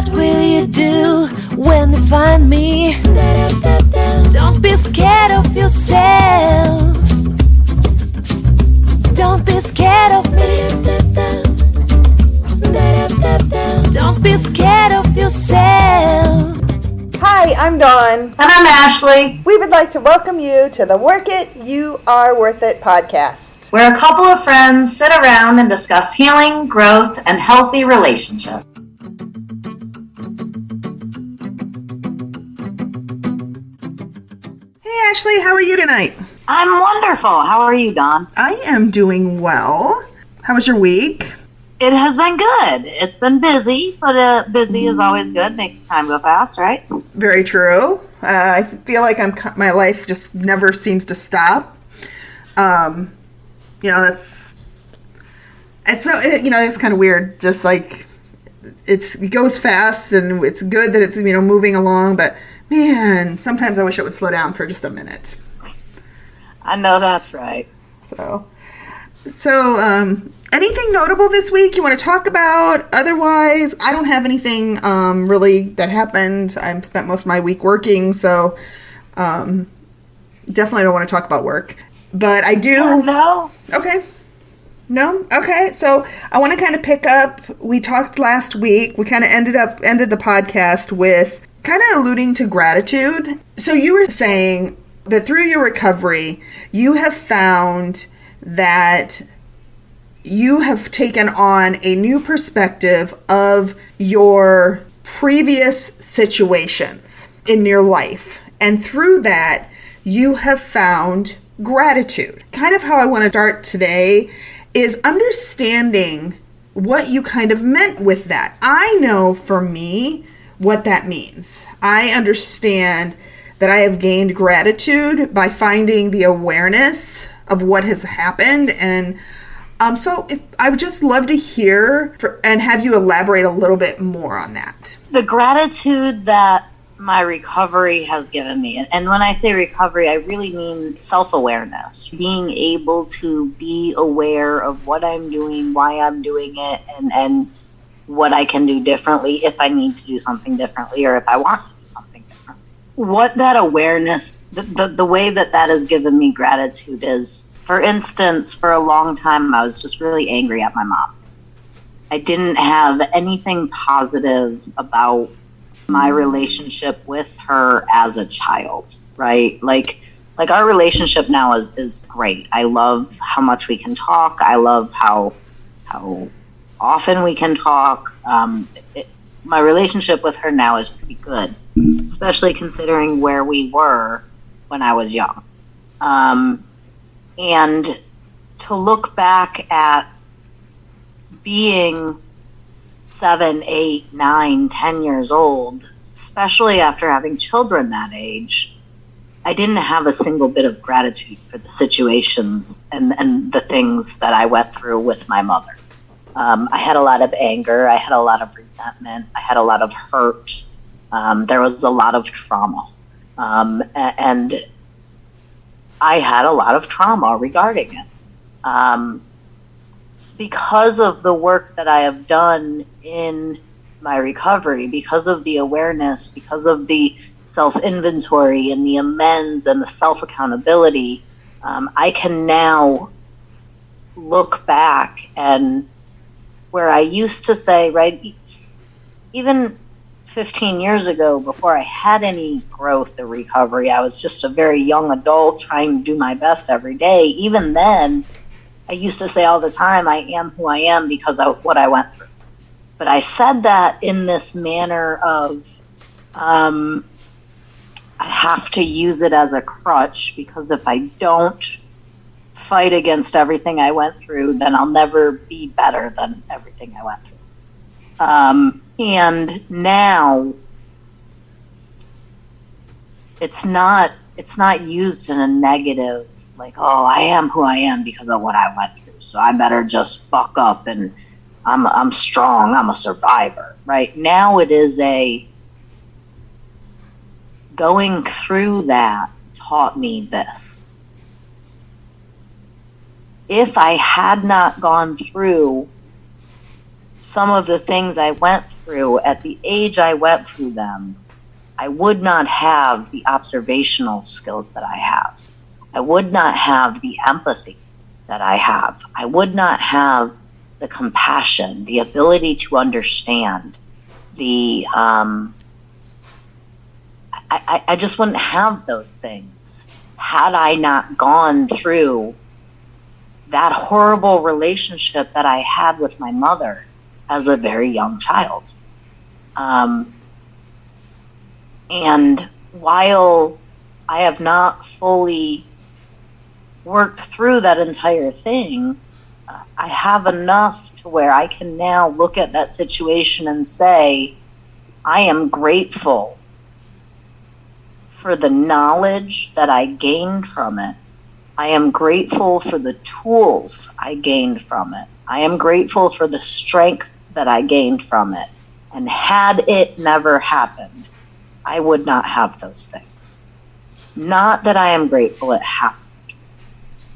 What will you do when they find me? Don't be scared of yourself. Don't be scared of me. Don't be scared of yourself. Hi, I'm Dawn. And I'm Ashley. We would like to welcome you to the Work It, You Are Worth It podcast, where a couple of friends sit around and discuss healing, growth, and healthy relationships. Hey Ashley, how are you tonight? I'm wonderful. How are you, Dawn? I am doing well. How was your week? It has been good. It's been busy, but busy is always good. Makes time go fast, right? Very true. I feel like my life just never seems to stop. It's kind of weird. Just like it goes fast, and it's good that it's moving along. But man, sometimes I wish it would slow down for just a minute. I know that's right. So, anything notable this week you want to talk about? Otherwise, I don't have anything really that happened. I spent most of my week working, so definitely don't want to talk about work. But I do. No. Okay. No? Okay. So I want to kind of pick up. We talked last week. We kind of ended the podcast with kind of alluding to gratitude. So you were saying that through your recovery, you have found that you have taken on a new perspective of your previous situations in your life. And through that, you have found gratitude. Kind of how I want to start today is understanding what you kind of meant with that. I know for me what that means. I understand that I have gained gratitude by finding the awareness of what has happened. And so I would just love to hear and have you elaborate a little bit more on that. The gratitude that my recovery has given me, and when I say recovery, I really mean self-awareness, being able to be aware of what I'm doing, why I'm doing it, and what I can do differently if I need to do something differently or if I want to do something different. What that awareness, the way that has given me gratitude is, for instance, for a long time, I was just really angry at my mom. I didn't have anything positive about my relationship with her as a child, right? Like our relationship now is great. I love how much we can talk. I love how often we can talk. My relationship with her now is pretty good, especially considering where we were when I was young. And to look back at being 7, 8, 9, 10 years old, especially after having children that age, I didn't have a single bit of gratitude for the situations and the things that I went through with my mother. I had a lot of anger. I had a lot of resentment. I had a lot of hurt. There was a lot of trauma. And I had a lot of trauma regarding it. Because of the work that I have done in my recovery, because of the awareness, because of the self-inventory and the amends and the self-accountability, I can now look back and where I used to say, right, even 15 years ago, before I had any growth or recovery, I was just a very young adult trying to do my best every day. Even then, I used to say all the time, I am who I am because of what I went through. But I said that in this manner of, I have to use it as a crutch, because if I don't fight against everything I went through, then I'll never be better than everything I went through. And now it's not used in a negative, like, oh, I am who I am because of what I went through, so I better just buck up and I'm strong, I'm a survivor. Right now it is going through that taught me this. If I had not gone through some of the things I went through at the age I went through them, I would not have the observational skills that I have. I would not have the empathy that I have. I would not have the compassion, the ability to understand, I just wouldn't have those things had I not gone through that horrible relationship that I had with my mother as a very young child. And while I have not fully worked through that entire thing, I have enough to where I can now look at that situation and say, I am grateful for the knowledge that I gained from it. I am grateful for the tools I gained from it. I am grateful for the strength that I gained from it. And had it never happened, I would not have those things. Not that I am grateful it happened,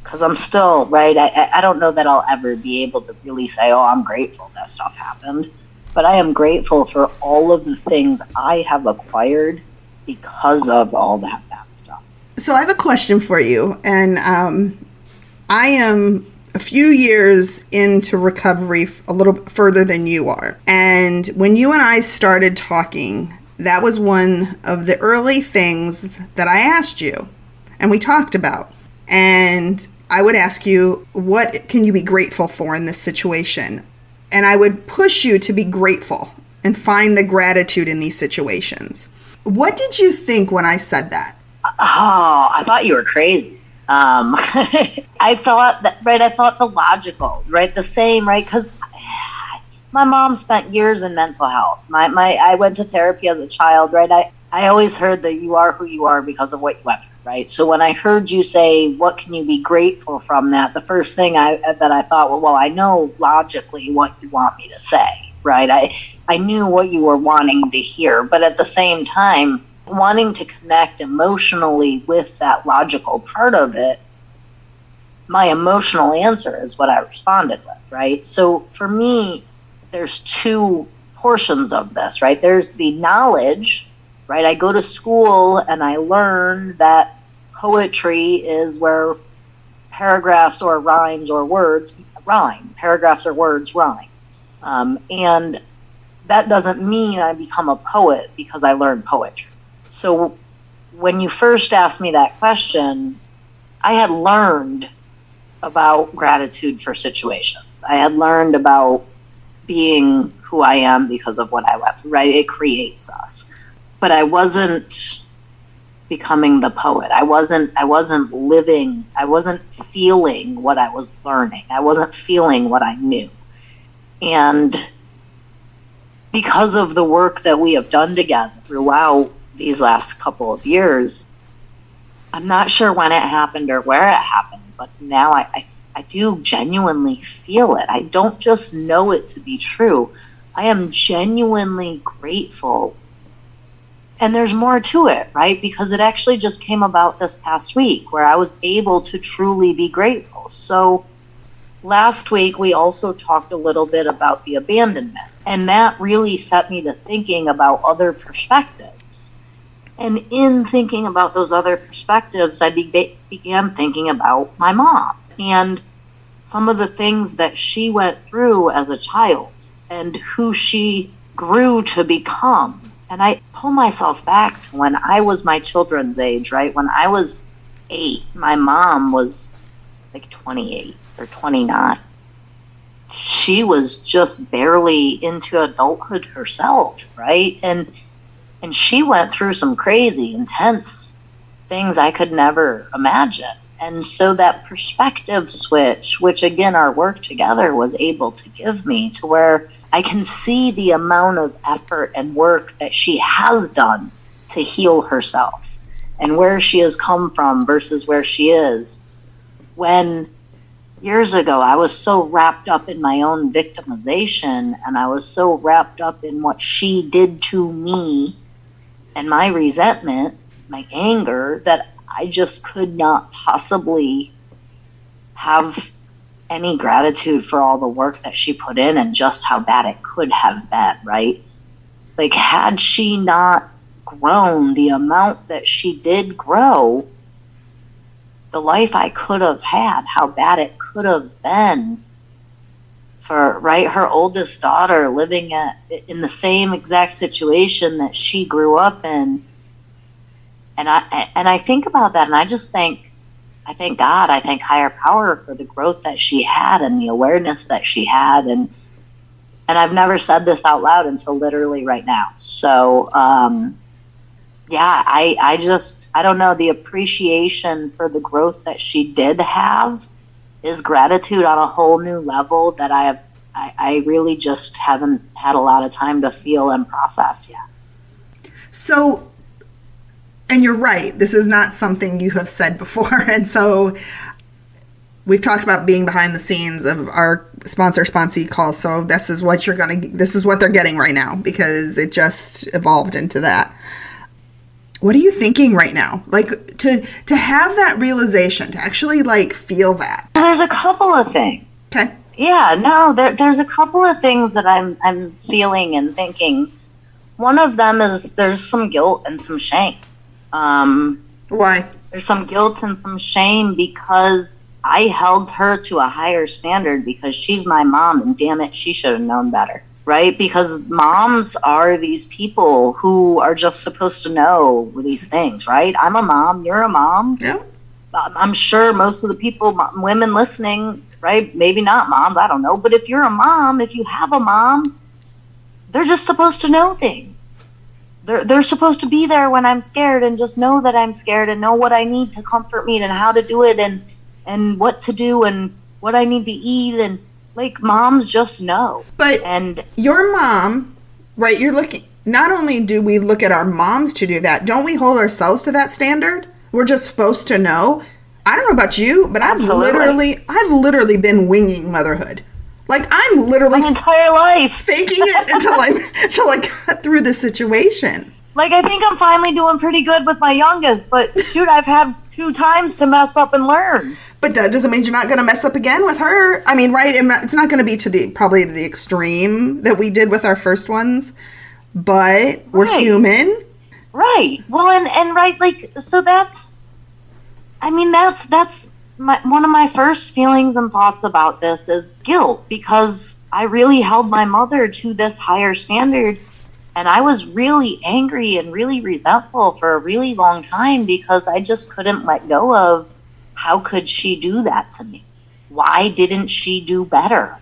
because I'm still, right, I don't know that I'll ever be able to really say, oh, I'm grateful that stuff happened. But I am grateful for all of the things I have acquired because of all that bad stuff. So I have a question for you, and I am a few years into recovery, a little further than you are. And when you and I started talking, that was one of the early things that I asked you, and we talked about. And I would ask you, what can you be grateful for in this situation? And I would push you to be grateful and find the gratitude in these situations. What did you think when I said that? Oh, I thought you were crazy. I thought that, right, I thought the logical, right, the same, right, because my mom spent years in mental health. I went to therapy as a child, right, I always heard that you are who you are because of what you went through, right, so when I heard you say, what can you be grateful from that, the first thing that I thought, well, I know logically what you want me to say, right, I knew what you were wanting to hear, but at the same time, wanting to connect emotionally with that logical part of it, my emotional answer is what I responded with, right? So for me, there's two portions of this, right? There's the knowledge, right? I go to school and I learn that poetry is where paragraphs or rhymes or words rhyme, paragraphs or words rhyme. And that doesn't mean I become a poet because I learned poetry. So when you first asked me that question, I had learned about gratitude for situations. I had learned about being who I am because of what I went through, right? It creates us. But I wasn't becoming the poet. I wasn't living, I wasn't feeling what I was learning. I wasn't feeling what I knew. And because of the work that we have done together throughout these last couple of years, I'm not sure when it happened or where it happened, but now I do genuinely feel it. I don't just know it to be true. I am genuinely grateful. And there's more to it, right? Because it actually just came about this past week where I was able to truly be grateful. So last week, we also talked a little bit about the abandonment. And that really set me to thinking about other perspectives. And in thinking about those other perspectives, I began thinking about my mom and some of the things that she went through as a child and who she grew to become. And I pull myself back to when I was my children's age, right? When I was 8, my mom was like 28 or 29. She was just barely into adulthood herself, right? And she went through some crazy, intense things I could never imagine. And so that perspective switch, which again, our work together was able to give me to where I can see the amount of effort and work that she has done to heal herself and where she has come from versus where she is. When years ago, I was so wrapped up in my own victimization and I was so wrapped up in what she did to me and my resentment, my anger, that I just could not possibly have any gratitude for all the work that she put in and just how bad it could have been, right? Like, had she not grown the amount that she did grow, the life I could have had, how bad it could have been for, right, her oldest daughter living in the same exact situation that she grew up in. And I think about that, and I thank God, I thank higher power for the growth that she had and the awareness that she had. And I've never said this out loud until literally right now. So, yeah, I don't know, the appreciation for the growth that she did have is gratitude on a whole new level that I really just haven't had a lot of time to feel and process yet. So, and you're right, this is not something you have said before. And so we've talked about being behind the scenes of our sponsee calls. So this is what they're getting right now, because it just evolved into that. What are you thinking right now? Like, to have that realization, to actually like feel that. There's a couple of things. Okay. Yeah, no, there's a couple of things that I'm feeling and thinking. One of them is there's some guilt and some shame. Why? There's some guilt and some shame because I held her to a higher standard because she's my mom, and damn it, she should have known better, right? Because moms are these people who are just supposed to know these things, right? I'm a mom, you're a mom. Yeah. I'm sure most of the people, women listening, right? Maybe not moms, I don't know. But if you're a mom, if you have a mom, they're just supposed to know things. They're supposed to be there when I'm scared and just know that I'm scared and know what I need to comfort me and how to do it and what to do and what I need to eat. And like, moms just know. But and your mom, right, you're looking, not only do we look at our moms to do that, don't we hold ourselves to that standard? We're just supposed to know. I don't know about you, but I've literally been winging motherhood. Like, I'm literally my entire life faking it until I got through the situation. Like, I think I'm finally doing pretty good with my youngest, but shoot, I've had 2 times to mess up and learn. But that doesn't mean you're not going to mess up again with her. I mean, right? It's not going to be probably to the extreme that we did with our first ones, but we're human. Right. Well, and right, like, so that's one of my first feelings and thoughts about this is guilt, because I really held my mother to this higher standard, and I was really angry and really resentful for a really long time because I just couldn't let go of, how could she do that to me? Why didn't she do better?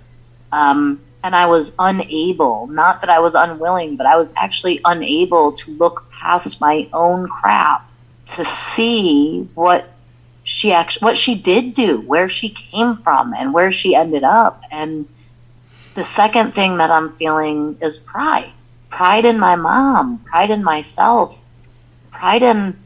And I was unable, not that I was unwilling, but I was actually unable to look past my own crap to see what she did do, where she came from, and where she ended up. And the second thing that I'm feeling is pride. Pride in my mom, pride in myself, pride in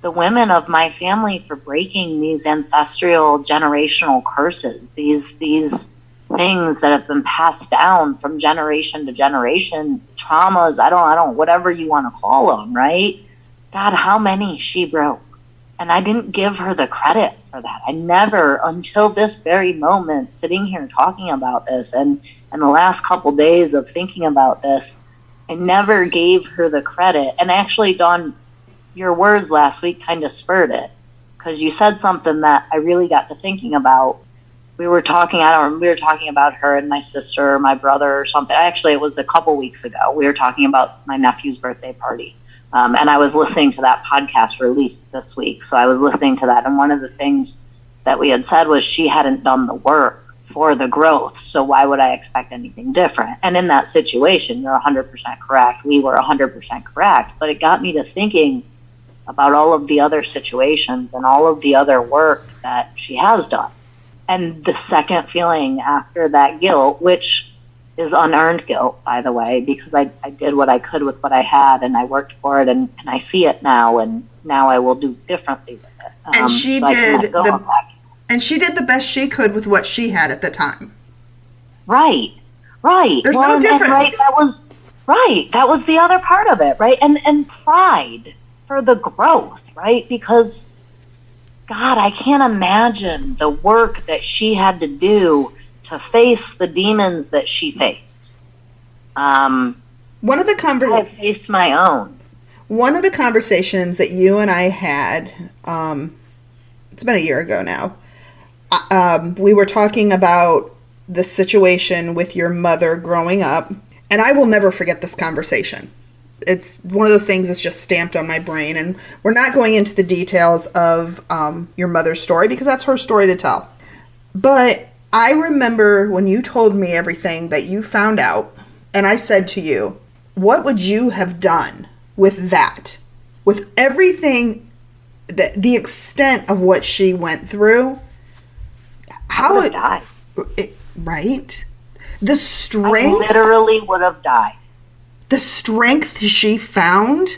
the women of my family for breaking these ancestral generational curses, these things that have been passed down from generation to generation, traumas, I don't, whatever you want to call them, right? God, how many she broke. And I didn't give her the credit for that. I never, until this very moment, sitting here talking about this and the last couple days of thinking about this, I never gave her the credit. And actually, Dawn, your words last week kind of spurred it, because you said something that I really got to thinking about. We were talking about her and my sister or my brother or something. Actually, it was a couple weeks ago. We were talking about my nephew's birthday party. And I was listening to that podcast released this week. So I was listening to that. And one of the things that we had said was she hadn't done the work for the growth. So why would I expect anything different? And in that situation, you're 100% correct. We were 100% correct. But it got me to thinking about all of the other situations and all of the other work that she has done. And the second feeling after that guilt, which is unearned guilt, by the way, because I did what I could with what I had, and I worked for it, and I see it now, and now I will do differently with it. And she did the best she could with what she had at the time. Right. There's no difference. That was the other part of it, right? And pride for the growth, right? Because God, I can't imagine the work that she had to do to face the demons that she faced. One of the I faced my own. One of the conversations that you and I had, it's been a year ago now, we were talking about the situation with your mother growing up, and I will never forget this conversation. It's one of those things that's just stamped on my brain, and we're not going into the details of your mother's story because that's her story to tell. But I remember when you told me everything that you found out, and I said to you, what would you have done with that? With everything, the extent of what she went through? I would have died. Right? The strength. I literally would have died. The strength she found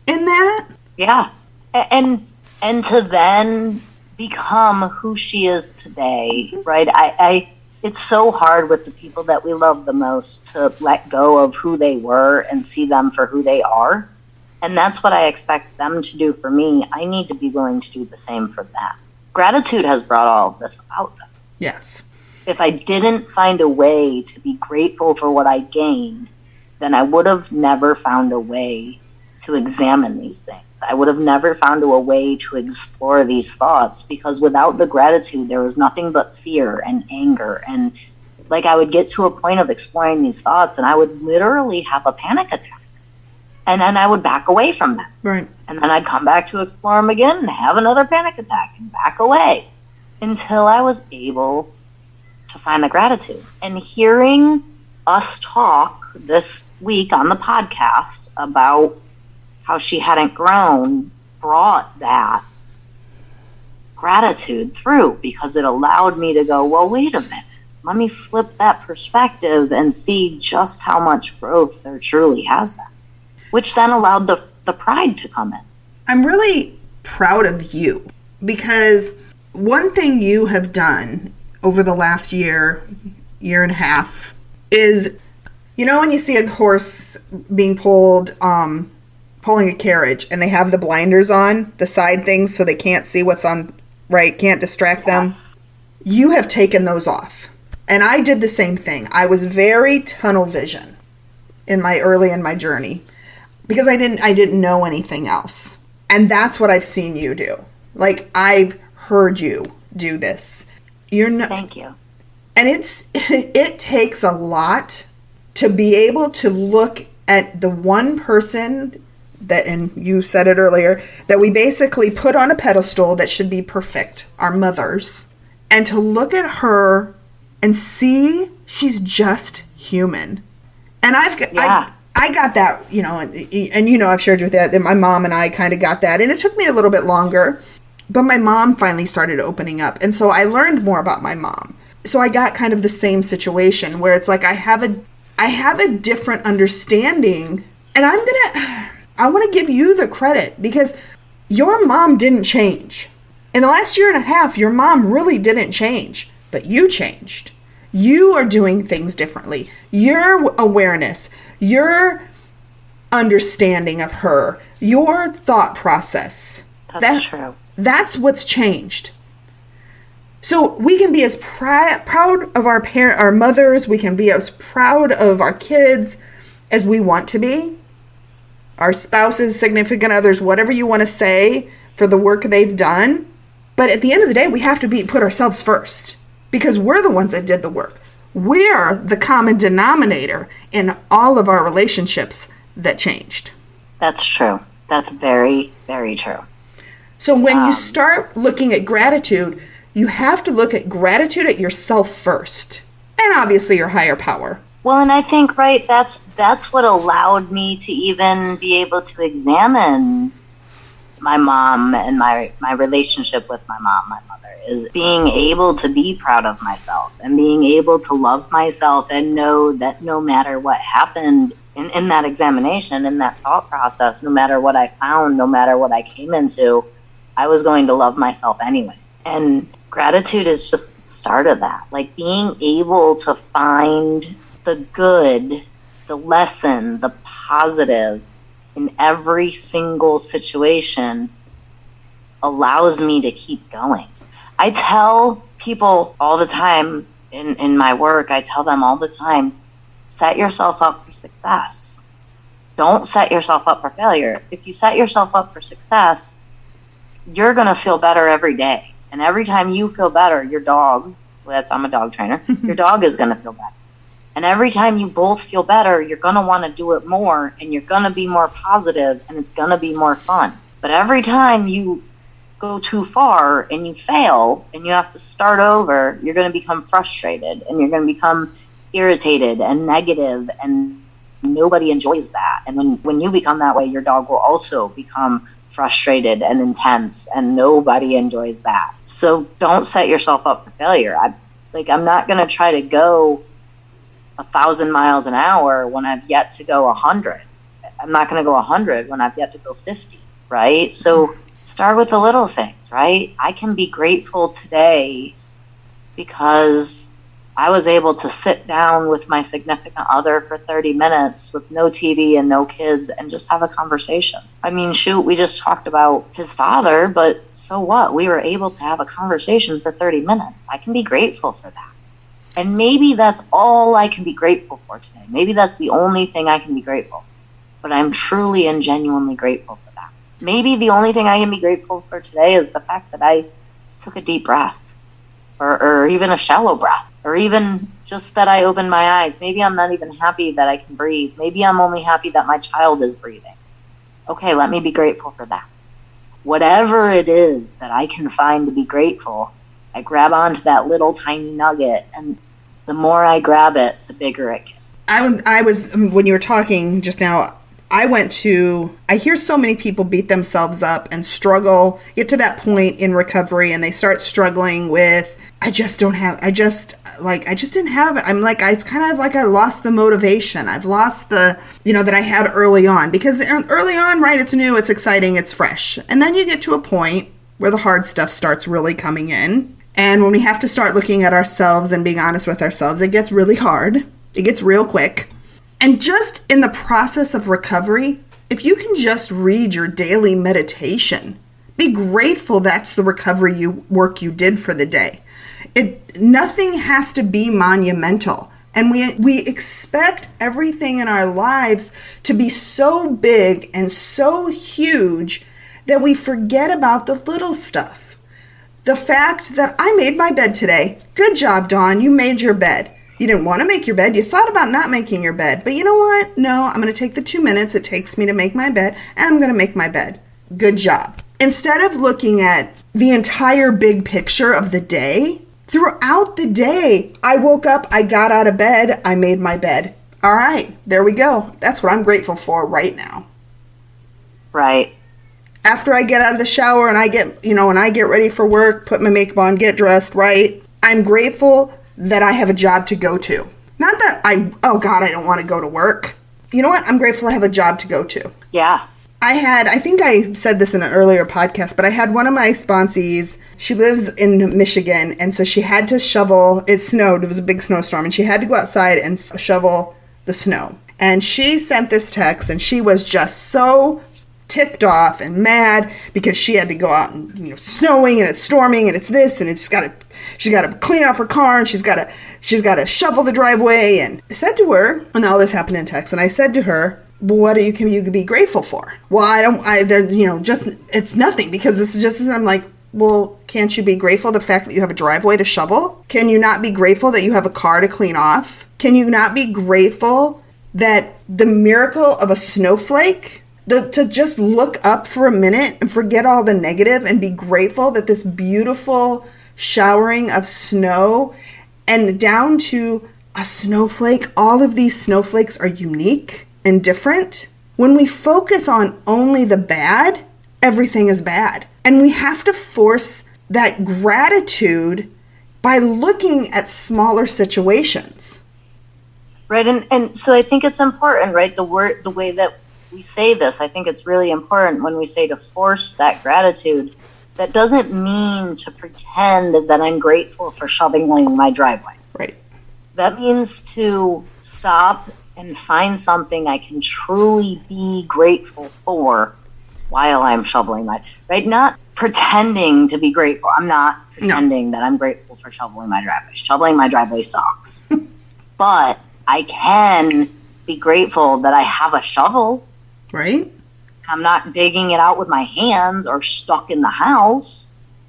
in that? Yeah. And to then become who she is today, right? It's so hard with the people that we love the most to let go of who they were and see them for who they are. And that's what I expect them to do for me. I need to be willing to do the same for them. Gratitude has brought all of this about them. Yes. If I didn't find a way to be grateful for what I gained, then I would have never found a way to examine these things. I would have never found a way to explore these thoughts, because without the gratitude, there was nothing but fear and anger. And like, I would get to a point of exploring these thoughts and I would literally have a panic attack. And then I would back away from them. Right. And then I'd come back to explore them again and have another panic attack and back away until I was able to find the gratitude. And hearing us talk this week on the podcast about how she hadn't grown brought that gratitude through, because it allowed me to go, well, wait a minute, let me flip that perspective and see just how much growth there truly has been, which then allowed the pride to come in. I'm really proud of you, because one thing you have done over the last year and a half is, you know, when you see a horse being pulled, pulling a carriage, and they have the blinders on, the side things, so they can't see what's on, right, can't distract them. You have taken those off. And I did the same thing. I was very tunnel vision early in my journey, because I didn't know anything else. And that's what I've seen you do. Like, I've heard you do this. Thank you. And it takes a lot to be able to look at the one person that, and you said it earlier, that we basically put on a pedestal that should be perfect, our mothers, and to look at her and see she's just human. And I got that, you know, and you know, I've shared with that my mom and I kind of got that, and it took me a little bit longer, but my mom finally started opening up, and so I learned more about my mom. So I got kind of the same situation where it's like I have a different understanding, and I want to give you the credit, because your mom didn't change. In the last year and a half, your mom really didn't change, but you changed. You are doing things differently. Your awareness, your understanding of her, your thought process. That's true. That's what's changed. So we can be as proud of our mothers, we can be as proud of our kids as we want to be. Our spouses, significant others, whatever you want to say for the work they've done. But at the end of the day, we have to put ourselves first, because we're the ones that did the work. We're the common denominator in all of our relationships that changed. That's true. That's very, very true. So when you start looking at gratitude, you have to look at gratitude at yourself first, and obviously your higher power. Well, and I think, right, that's what allowed me to even be able to examine my mom and my relationship with my mom, my mother, is being able to be proud of myself and being able to love myself and know that no matter what happened in that examination, in that thought process, no matter what I found, no matter what I came into, I was going to love myself anyways. And gratitude is just the start of that. Like, being able to find the good, the lesson, the positive in every single situation allows me to keep going. I tell people all the time in my work, I tell them all the time, set yourself up for success. Don't set yourself up for failure. If you set yourself up for success, you're going to feel better every day. And every time you feel better, your dog, I'm a dog trainer, your dog is going to feel better. And every time you both feel better, you're going to want to do it more, and you're going to be more positive, and it's going to be more fun. But every time you go too far and you fail and you have to start over, you're going to become frustrated, and you're going to become irritated and negative, and nobody enjoys that. And when you become that way, your dog will also become frustrated and intense, and nobody enjoys that. So don't set yourself up for failure. I'm not going to try to go 1,000 miles an hour when I've yet to go 100. I'm not going to go 100 when I've yet to go 50, right? So start with the little things, right? I can be grateful today because I was able to sit down with my significant other for 30 minutes with no TV and no kids and just have a conversation. I mean, shoot, we just talked about his father, but so what? We were able to have a conversation for 30 minutes. I can be grateful for that. And maybe that's all I can be grateful for today. Maybe that's the only thing I can be grateful for. But I'm truly and genuinely grateful for that. Maybe the only thing I can be grateful for today is the fact that I took a deep breath, or even a shallow breath, or even just that I opened my eyes. Maybe I'm not even happy that I can breathe. Maybe I'm only happy that my child is breathing. Okay, let me be grateful for that. Whatever it is that I can find to be grateful, I grab onto that little tiny nugget, and the more I grab it, the bigger it gets. I was, when you were talking just now, I hear so many people beat themselves up and struggle, get to that point in recovery, and they start struggling with, I just didn't have it. I'm like, it's kind of like I lost the motivation. I've lost the, that I had early on. Because early on, right, it's new, it's exciting, it's fresh. And then you get to a point where the hard stuff starts really coming in. And when we have to start looking at ourselves and being honest with ourselves, it gets really hard. It gets real quick. And just in the process of recovery, if you can just read your daily meditation, be grateful that's the recovery work you did for the day. Nothing has to be monumental. And we expect everything in our lives to be so big and so huge that we forget about the little stuff. The fact that I made my bed today. Good job, Dawn. You made your bed. You didn't want to make your bed. You thought about not making your bed. But you know what? No, I'm going to take the 2 minutes it takes me to make my bed, and I'm going to make my bed. Good job. Instead of looking at the entire big picture of the day, throughout the day, I woke up, I got out of bed, I made my bed. All right, there we go. That's what I'm grateful for right now. Right. After I get out of the shower and I get ready for work, put my makeup on, get dressed, right? I'm grateful that I have a job to go to. Not that I don't want to go to work. You know what? I'm grateful I have a job to go to. Yeah. I think I said this in an earlier podcast, but I had one of my sponsees. She lives in Michigan, and so she had to shovel. It snowed. It was a big snowstorm, and she had to go outside and shovel the snow. And she sent this text, and she was just so ticked off and mad because she had to go out and snowing and it's storming and it's this and she's got to clean off her car and she's got to shovel the driveway. And I said to her, and all this happened in text, and I said to her, what you can be grateful for? Well, it's nothing because it's just, I'm like, well, can't you be grateful the fact that you have a driveway to shovel? Can you not be grateful that you have a car to clean off? Can you not be grateful that the miracle of a snowflake, to just look up for a minute and forget all the negative and be grateful that this beautiful showering of snow and down to a snowflake, all of these snowflakes are unique and different. When we focus on only the bad, everything is bad. And we have to force that gratitude by looking at smaller situations. Right, and so I think it's important, right? The way that we say this, I think it's really important when we say to force that gratitude. That doesn't mean to pretend that I'm grateful for shoveling my driveway. Right. That means to stop and find something I can truly be grateful for while I'm shoveling right? Not pretending to be grateful. I'm not pretending that I'm grateful for shoveling my driveway. Shoveling my driveway sucks. But I can be grateful that I have a shovel. Right. I'm not digging it out with my hands or stuck in the house.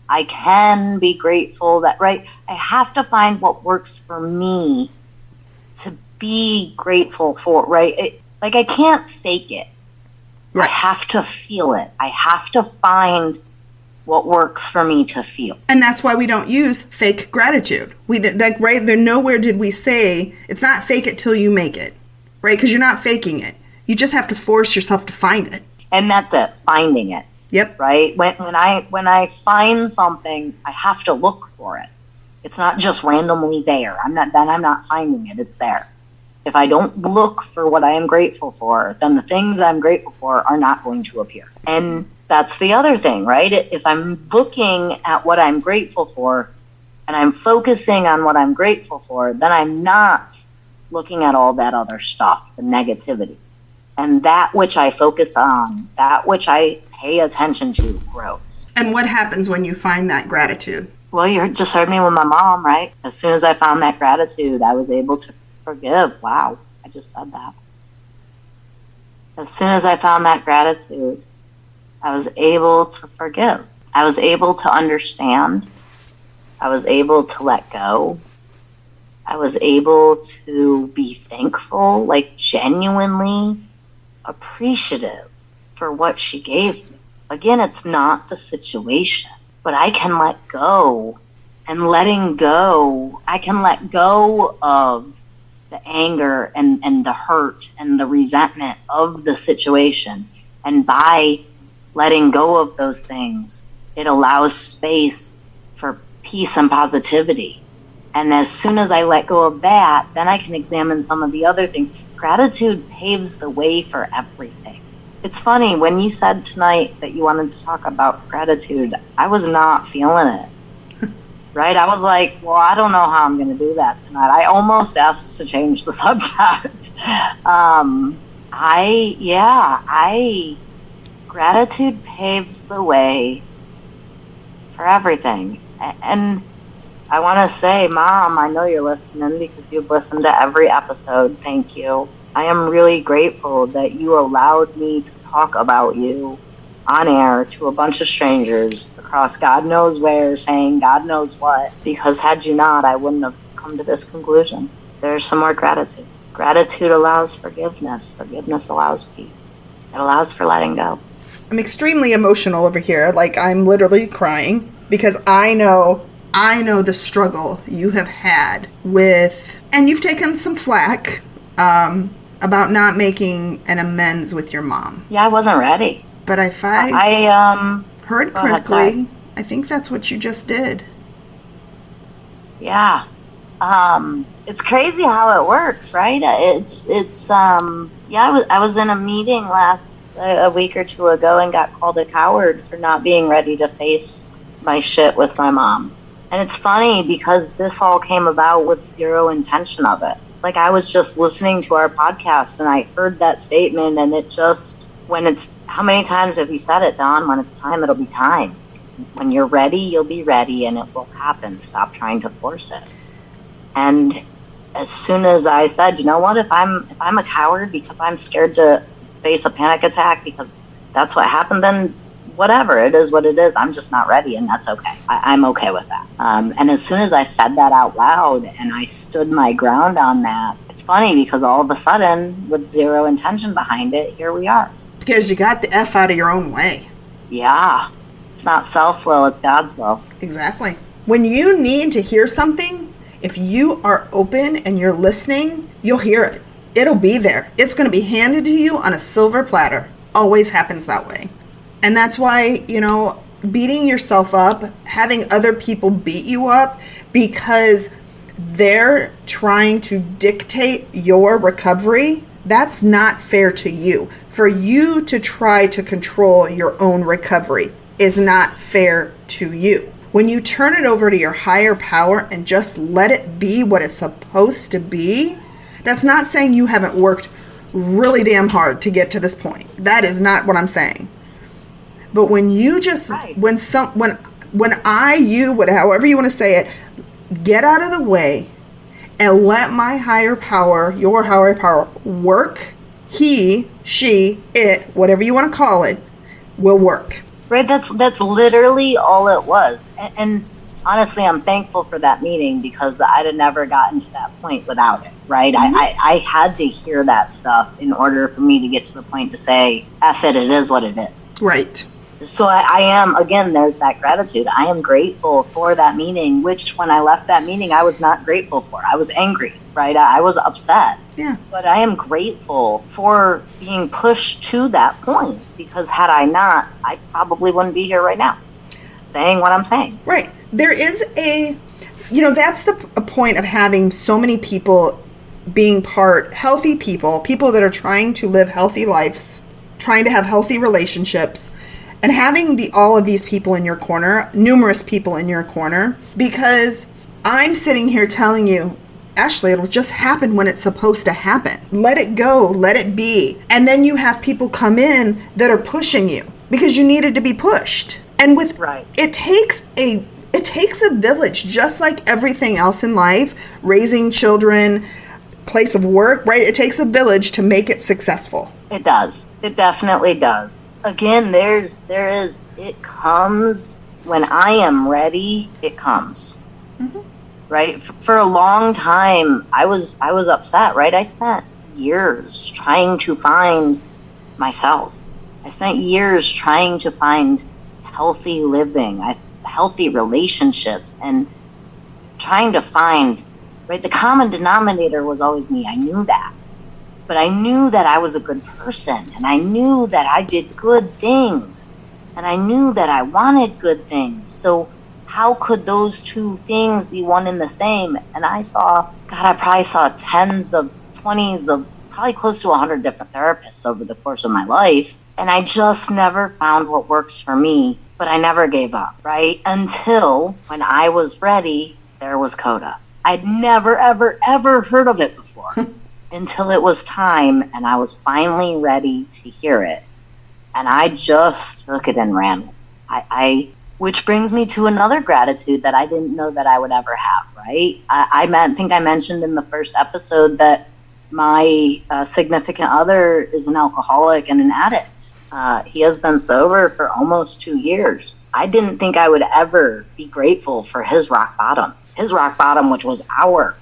I can be grateful that, right, I have to find what works for me to be grateful for, right? Like, I can't fake it. Right. I have to feel it. I have to find what works for me to feel. And that's why we don't use fake gratitude. Right? There nowhere did we say, it's not fake it till you make it, right? Because you're not faking it. You just have to force yourself to find it. And that's it, finding it. Yep. Right? When I find something, I have to look for it. It's not just randomly there. I'm not finding it. It's there. If I don't look for what I am grateful for, then the things I'm grateful for are not going to appear. And that's the other thing, right? If I'm looking at what I'm grateful for and I'm focusing on what I'm grateful for, then I'm not looking at all that other stuff, the negativity. And that which I focus on, that which I pay attention to, grows. And what happens when you find that gratitude? Well, you just heard me with my mom, right? As soon as I found that gratitude, I was able to forgive. Wow, I just said that. As soon as I found that gratitude, I was able to forgive. I was able to understand. I was able to let go. I was able to be thankful, like genuinely appreciative for what she gave me. Again, it's not the situation, but I can let go. And letting go, I can let go of the anger and the hurt and the resentment of the situation. And by letting go of those things, it allows space for peace and positivity. And as soon as I let go of that, then I can examine some of the other things. Gratitude paves the way for everything. It's funny, when you said tonight that you wanted to talk about gratitude, I was not feeling it. Right? I was like, well, I don't know how I'm going to do that tonight. I almost asked to change the subject. Gratitude paves the way for everything. And I want to say, Mom, I know you're listening because you've listened to every episode. Thank you. I am really grateful that you allowed me to talk about you on air to a bunch of strangers across God knows where, saying God knows what, because had you not, I wouldn't have come to this conclusion. There's some more gratitude. Gratitude allows forgiveness. Forgiveness allows peace. It allows for letting go. I'm extremely emotional over here. Like, I'm literally crying because I know the struggle you have had with, and you've taken some flack about not making an amends with your mom. Yeah, I wasn't ready. But if I heard correctly, I think that's what you just did. Yeah. It's crazy how it works, right? I was in a meeting a week or two ago and got called a coward for not being ready to face my shit with my mom. And it's funny because this all came about with zero intention of it. Like, I was just listening to our podcast and I heard that statement, and it just, how many times have you said it, Dawn? When it's time, it'll be time. When you're ready, you'll be ready, and it will happen. Stop trying to force it. And as soon as I said, you know what, if I'm a coward because I'm scared to face a panic attack because that's what happened, then whatever, it is what it is. I'm just not ready, and that's okay. I'm okay with that. And as soon as I said that out loud and I stood my ground on that, it's funny because all of a sudden, with zero intention behind it, here we are. Because you got the F out of your own way. Yeah. It's not self-will, it's God's will. Exactly. When you need to hear something, if you are open and you're listening, you'll hear it. It'll be there. It's going to be handed to you on a silver platter. Always happens that way. And that's why, beating yourself up, having other people beat you up because they're trying to dictate your recovery, that's not fair to you. For you to try to control your own recovery is not fair to you. When you turn it over to your higher power and just let it be what it's supposed to be, that's not saying you haven't worked really damn hard to get to this point. That is not what I'm saying. But when you just, Right. when you, however you want to say it, get out of the way and let my higher power, your higher power, work, he, she, it, whatever you want to call it, will work. Right, that's literally all it was. And honestly, I'm thankful for that meeting because I'd have never gotten to that point without it, right? I had to hear that stuff in order for me to get to the point to say, F it, it is what it is. Right. So I am, again, there's that gratitude. I am grateful for that meeting, which when I left that meeting, I was not grateful for. I was angry, right? I was upset. Yeah. But I am grateful for being pushed to that point because had I not, I probably wouldn't be here right now saying what I'm saying. Right. There is that's the point of having so many people being healthy people that are trying to live healthy lives, trying to have healthy relationships, and having all of these people in your corner, numerous people in your corner, because I'm sitting here telling you, Ashley, it'll just happen when it's supposed to happen. Let it go, let it be. And then you have people come in that are pushing you because you needed to be pushed. And it takes a village, just like everything else in life, raising children, place of work, right? It takes a village to make it successful. It does. It definitely does. Again, it comes when I am ready, it comes. Mm-hmm. Right? For a long time, I was upset, right? I spent years trying to find myself. I spent years trying to find healthy living, healthy relationships, and trying to find, right? The common denominator was always me. I knew that. But I knew that I was a good person, and I knew that I did good things, and I knew that I wanted good things. So how could those two things be one and the same? And I probably saw tens of 20s of probably close to 100 different therapists over the course of my life. And I just never found what works for me, but I never gave up, right? Until when I was ready, there was Coda. I'd never, ever, ever heard of it before until it was time and I was finally ready to hear it. And I just took it and ran with it. Which brings me to another gratitude that I didn't know that I would ever have, right? I think I mentioned in the first episode that my significant other is an alcoholic and an addict. He has been sober for almost 2 years. I didn't think I would ever be grateful for his rock bottom. His rock bottom, which was our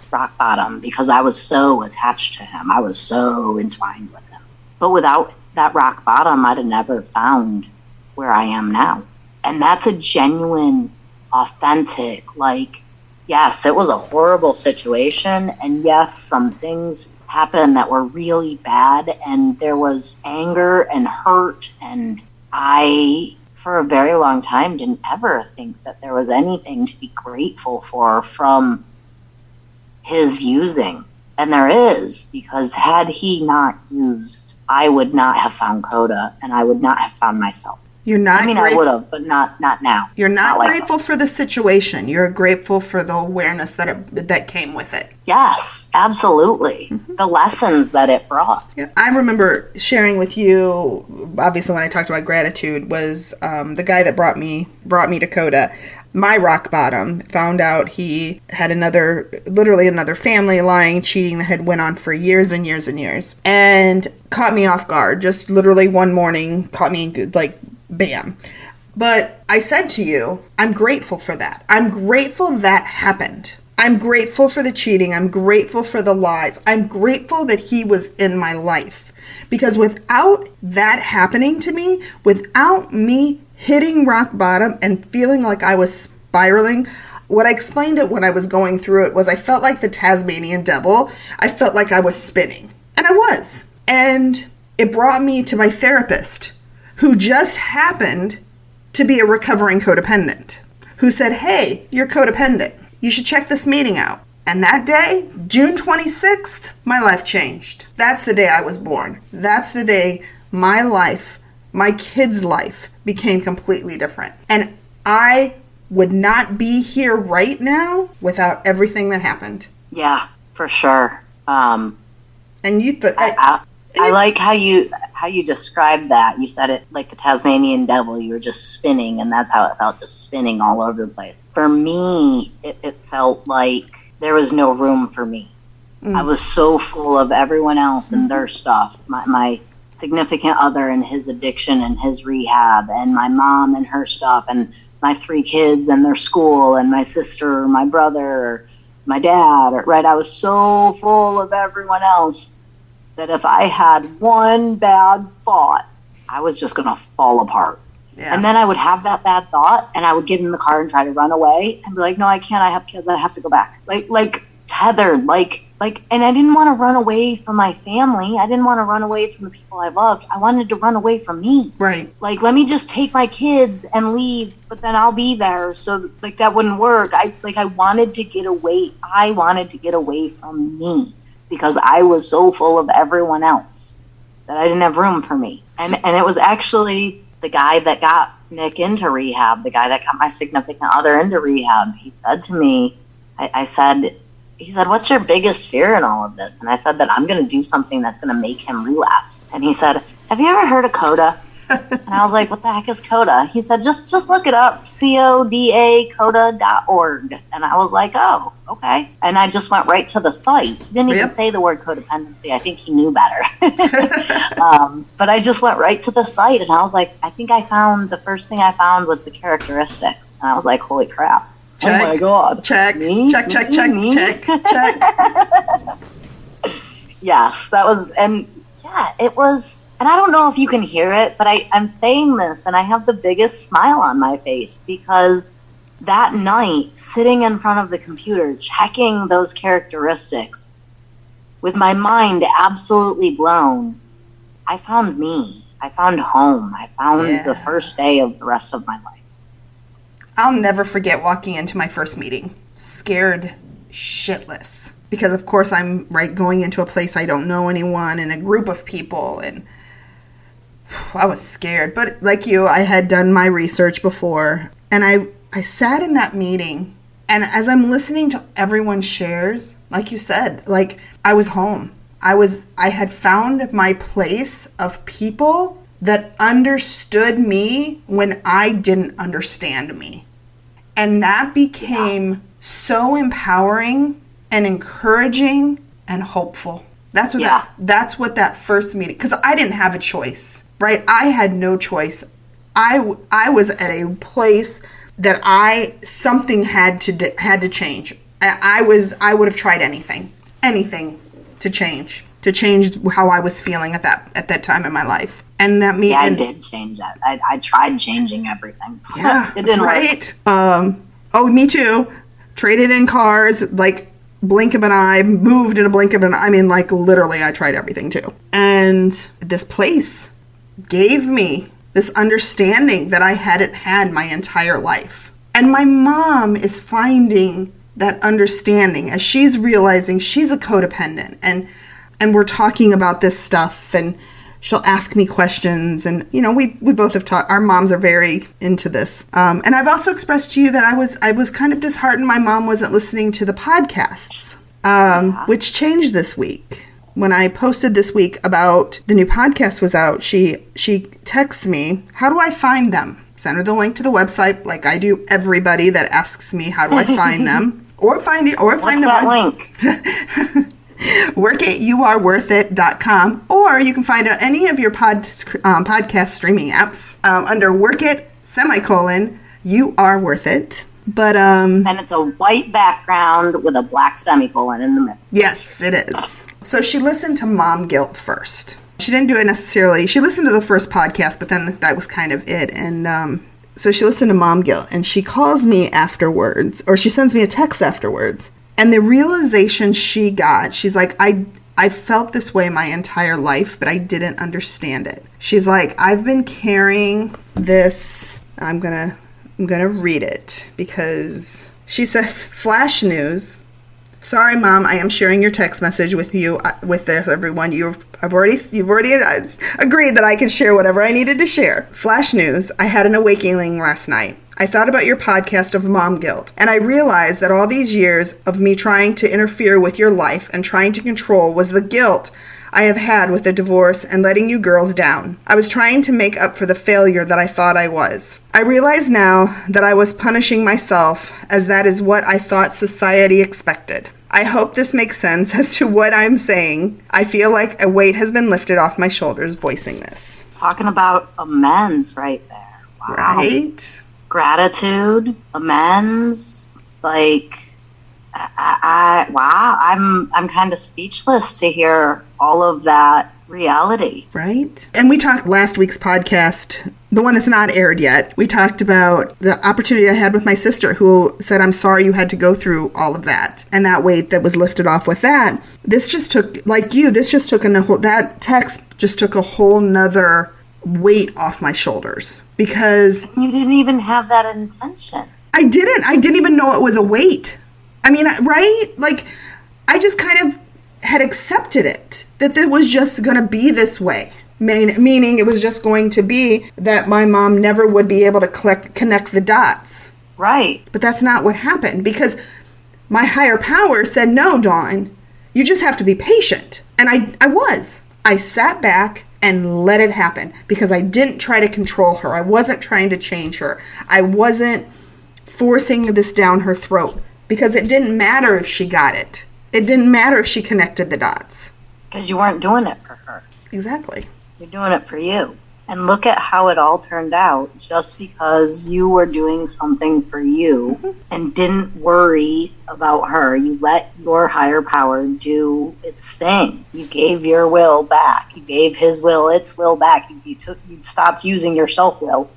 rock bottom, because I was so attached to him. I was so entwined with him. But without that rock bottom, I'd have never found where I am now. And that's a genuine, authentic, yes, it was a horrible situation. And yes, some things happened that were really bad. And there was anger and hurt. And I, for a very long time, didn't ever think that there was anything to be grateful for from his using. And there is, because had he not used, I would not have found Coda and I would not have found myself. You're not. I would have, but not now. You're not grateful for the situation. You're grateful for the awareness that came with it. Yes, absolutely. Mm-hmm. The lessons that it brought. Yeah. I remember sharing with you, obviously when I talked about gratitude, was the guy that brought me to Coda. My rock bottom, found out he had literally another family, lying, cheating, that had went on for years and years and years, and caught me off guard. Just literally one morning, caught me bam. But I said to you, I'm grateful for that. I'm grateful that happened. I'm grateful for the cheating. I'm grateful for the lies. I'm grateful that he was in my life. Because without that happening to me, without me hitting rock bottom and feeling like I was spiraling, what I explained it when I was going through it was I felt like the Tasmanian devil. I felt like I was spinning. And I was. And it brought me to my therapist, who just happened to be a recovering codependent, who said, hey, you're codependent. You should check this meeting out. And that day, June 26th, my life changed. That's the day I was born. That's the day my life, my kid's life, became completely different. And I would not be here right now without everything that happened. Yeah, for sure. And you thought... I like how how you described that, you said it like the Tasmanian devil. You were just spinning, and that's how it felt, just spinning all over the place. For me, it felt like there was no room for me. I was so full of everyone else and their stuff. My significant other and his addiction and his rehab, and my mom and her stuff, and my 3 kids and their school, and my sister, or my brother, or my dad, right? I was so full of everyone else that if I had one bad thought, I was just going to fall apart. Yeah. And then I would have that bad thought, and I would get in the car and try to run away and be like, no, I can't. I have kids. I have to go back. Like tethered, and I didn't want to run away from my family. I didn't want to run away from the people I loved. I wanted to run away from me. Right. Like, let me just take my kids and leave, but then I'll be there. So, like, that wouldn't work. I wanted to get away. I wanted to get away from me because I was so full of everyone else that I didn't have room for me. And it was actually the guy that got Nick into rehab, the guy that got my significant other into rehab. He said to me, he said, what's your biggest fear in all of this? And I said that I'm going to do something that's going to make him relapse. And he said, have you ever heard of CODA? And I was like, what the heck is CODA? He said, just look it up, CODA, CODA.org. And I was like, oh, okay. And I just went right to the site. He didn't even say the word codependency. I think he knew better. But I just went right to the site, and I was like, the first thing I found was the characteristics. And I was like, holy crap. Check, oh my God. Check. Yes, that was, and yeah, it was, and I don't know if you can hear it, but I'm saying this and I have the biggest smile on my face because that night, sitting in front of the computer, checking those characteristics, with my mind absolutely blown, I found me. I found home. I found the first day of the rest of my life. I'll never forget walking into my first meeting, scared shitless. Because, of course, I'm going into a place I don't know anyone and a group of people, and I was scared. But like you, I had done my research before, and I sat in that meeting, and as I'm listening to everyone's shares, like you said, like I was home. I had found my place of people that understood me when I didn't understand me. And that became so empowering and encouraging and hopeful. That's what that first meeting, because I didn't have a choice, right? I had no choice. I was at a place that something had to change. I would have tried anything to change how I was feeling at that time in my life. And that means I did change that. I tried changing everything. Yeah, it didn't work. Me too. Traded in cars, like blink of an eye, moved in a blink of an eye. I mean, like literally, I tried everything too. And this place gave me this understanding that I hadn't had my entire life. And my mom is finding that understanding as she's realizing she's a codependent, and we're talking about this stuff, and she'll ask me questions, and we both have talked. Our moms are very into this, and I've also expressed to you that I was kind of disheartened my mom wasn't listening to the podcasts, which changed this week. When I posted this week about the new podcast was out, she texts me, how do I find them? Send her the link to the website, like I do everybody that asks me how do I find them, or find it, or find them on link? workityouareworthit.com, or you can find it on any of your podcast streaming apps under Work It, you are worth it. But and it's a white background with a black semicolon in the middle. Yes, it is. So she listened to Mom Guilt first. She didn't do it necessarily. She listened to the first podcast, but then that was kind of it. And so she listened to Mom Guilt, and she calls me afterwards, or she sends me a text afterwards. And the realization she got, she's like, I felt this way my entire life, but I didn't understand it. She's like, I've been carrying this. I'm gonna read it because she says, flash news. Sorry, Mom, I am sharing your text message with you, with everyone. You've already agreed that I can share whatever I needed to share. Flash news. I had an awakening last night. I thought about your podcast of mom guilt, and I realized that all these years of me trying to interfere with your life and trying to control was the guilt I have had with the divorce and letting you girls down. I was trying to make up for the failure that I thought I was. I realize now that I was punishing myself, as that is what I thought society expected. I hope this makes sense as to what I'm saying. I feel like a weight has been lifted off my shoulders voicing this. Talking about amends right there. Wow. Right? Gratitude, amends, like, wow, I'm kind of speechless to hear all of that reality. Right? And we talked last week's podcast, the one that's not aired yet. We talked about the opportunity I had with my sister who said, I'm sorry you had to go through all of that. And that weight that was lifted off with that. This just took, like you, that text just took a whole nother weight off my shoulders. Because you didn't even have that intention. I didn't even know it was a weight. I mean, right? Like, I just kind of had accepted it, that it was just going to be this way. Meaning it was just going to be that my mom never would be able to connect the dots. Right. But that's not what happened, because my higher power said, no, Dawn, you just have to be patient. And I was. I sat back and let it happen, because I didn't try to control her. I wasn't trying to change her. I wasn't forcing this down her throat, because it didn't matter if she got it. It didn't matter if she connected the dots. Because you weren't doing it for her. Exactly. You're doing it for you. And look at how it all turned out, just because you were doing something for you and didn't worry about her. You let your higher power do its thing. You gave your will back. You gave his will its will back. You stopped using your self-will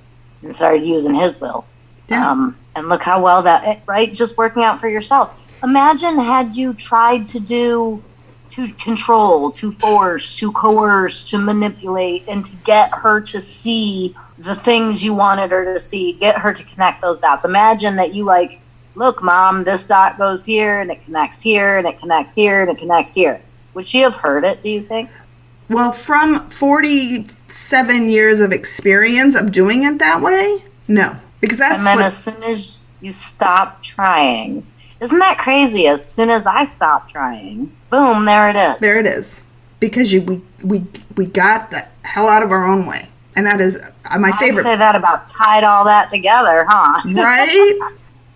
and started using his will. Yeah. And look how well that, right? Just working out for yourself. Imagine had you tried to control, to force, to coerce, to manipulate, and to get her to see the things you wanted her to see, get her to connect those dots. Imagine that you like, look, Mom, this dot goes here, and it connects here, and it connects here, and it connects here. Would she have heard it, do you think? Well, from 47 years of experience of doing it that way, no. Because that's and then as soon as you stop trying, isn't that crazy? As soon as I stopped trying, boom, there it is. There it is. Because we got the hell out of our own way. And that is my favorite. I say that about tied all that together, huh? Right?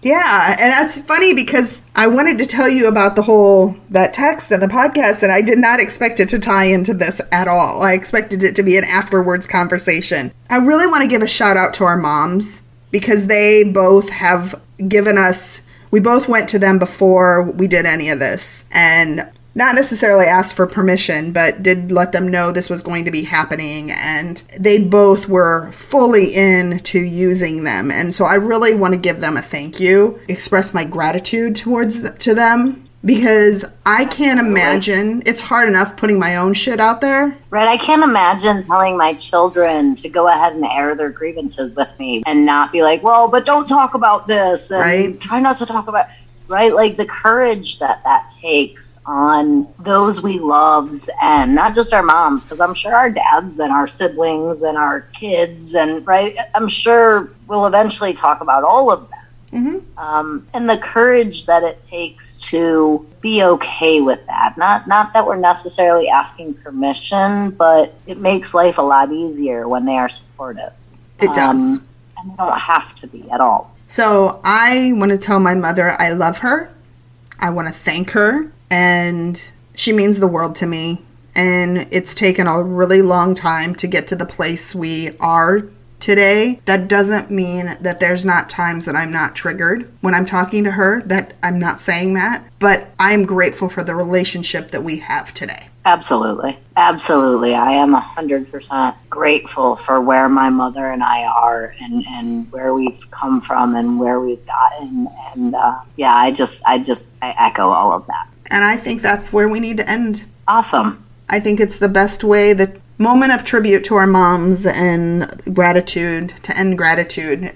Yeah. And that's funny, because I wanted to tell you about that text and the podcast, and I did not expect it to tie into this at all. I expected it to be an afterwards conversation. I really want to give a shout out to our moms, because they both have given us, we both went to them before we did any of this, and not necessarily asked for permission, but did let them know this was going to be happening, and they both were fully into using them. And so I really want to give them a thank you, express my gratitude to them, because I can't imagine, it's hard enough putting my own shit out there. Right, I can't imagine telling my children to go ahead and air their grievances with me and not be like, well, but don't talk about this, and right. Try not to talk about, right? Like the courage that takes on those we love's, and not just our moms, because I'm sure our dads and our siblings and our kids, and right, I'm sure we'll eventually talk about all of that. Mm-hmm. And the courage that it takes to be okay with that. Not that we're necessarily asking permission, but it makes life a lot easier when they are supportive. It does. And they don't have to be at all. So I want to tell my mother I love her. I want to thank her. And she means the world to me. And it's taken a really long time to get to the place we are today. That doesn't mean that there's not times that I'm not triggered when I'm talking to her, that I'm not saying that, but I'm grateful for the relationship that we have today. Absolutely. Absolutely. I am 100% grateful for where my mother and I are, and where we've come from and where we've gotten. And I echo all of that. And I think that's where we need to end. Awesome. I think it's the best way, the moment of tribute to our moms and gratitude, to end gratitude,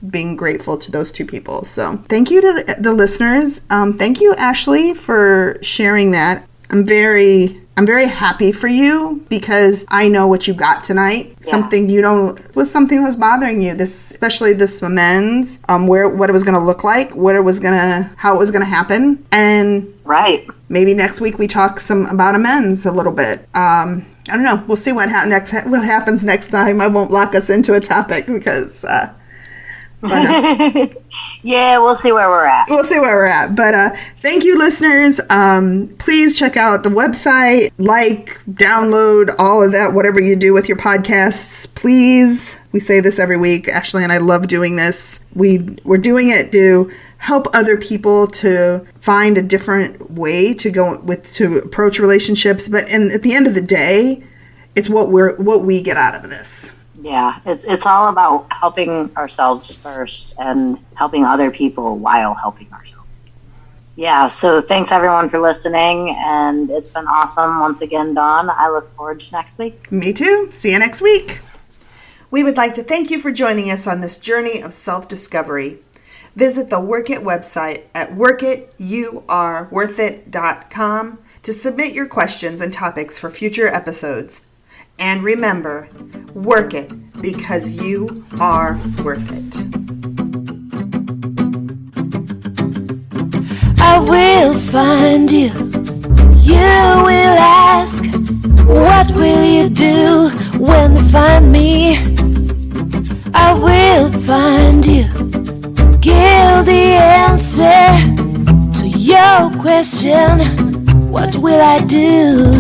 being grateful to those two people. So thank you to the listeners. Thank you, Ashley, for sharing that. I'm very I'm very happy for you because I know what you got tonight. Yeah. Something that was bothering you. This, especially this amends, what it was going to look like, how it was going to happen, and right. Maybe next week we talk about amends a little bit. I don't know. We'll see what happens next time. I won't lock us into a topic because. Yeah, we'll see where we're at. But thank you, listeners. Please check out the website, download, all of that, whatever you do with your podcasts. Please, we say this every week, Ashley and I love doing this. We're doing it to help other people to find a different way to approach relationships. But at the end of the day, it's what we get out of this. Yeah, it's all about helping ourselves first and helping other people while helping ourselves. Yeah, so thanks everyone for listening, and it's been awesome once again, Dawn. I look forward to next week. Me too. See you next week. We would like to thank you for joining us on this journey of self-discovery. Visit the Work It website at workityouareworthit.com to submit your questions and topics for future episodes. And remember, work it because you are worth it. I will find you. You will ask, what will you do when they find me? I will find you. Give the answer to your question. What will I do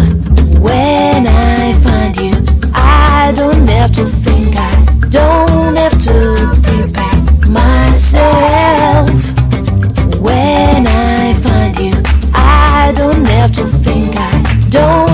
when I find you? I don't have to think, I don't have to prepare myself. When I find you, I don't have to think, I don't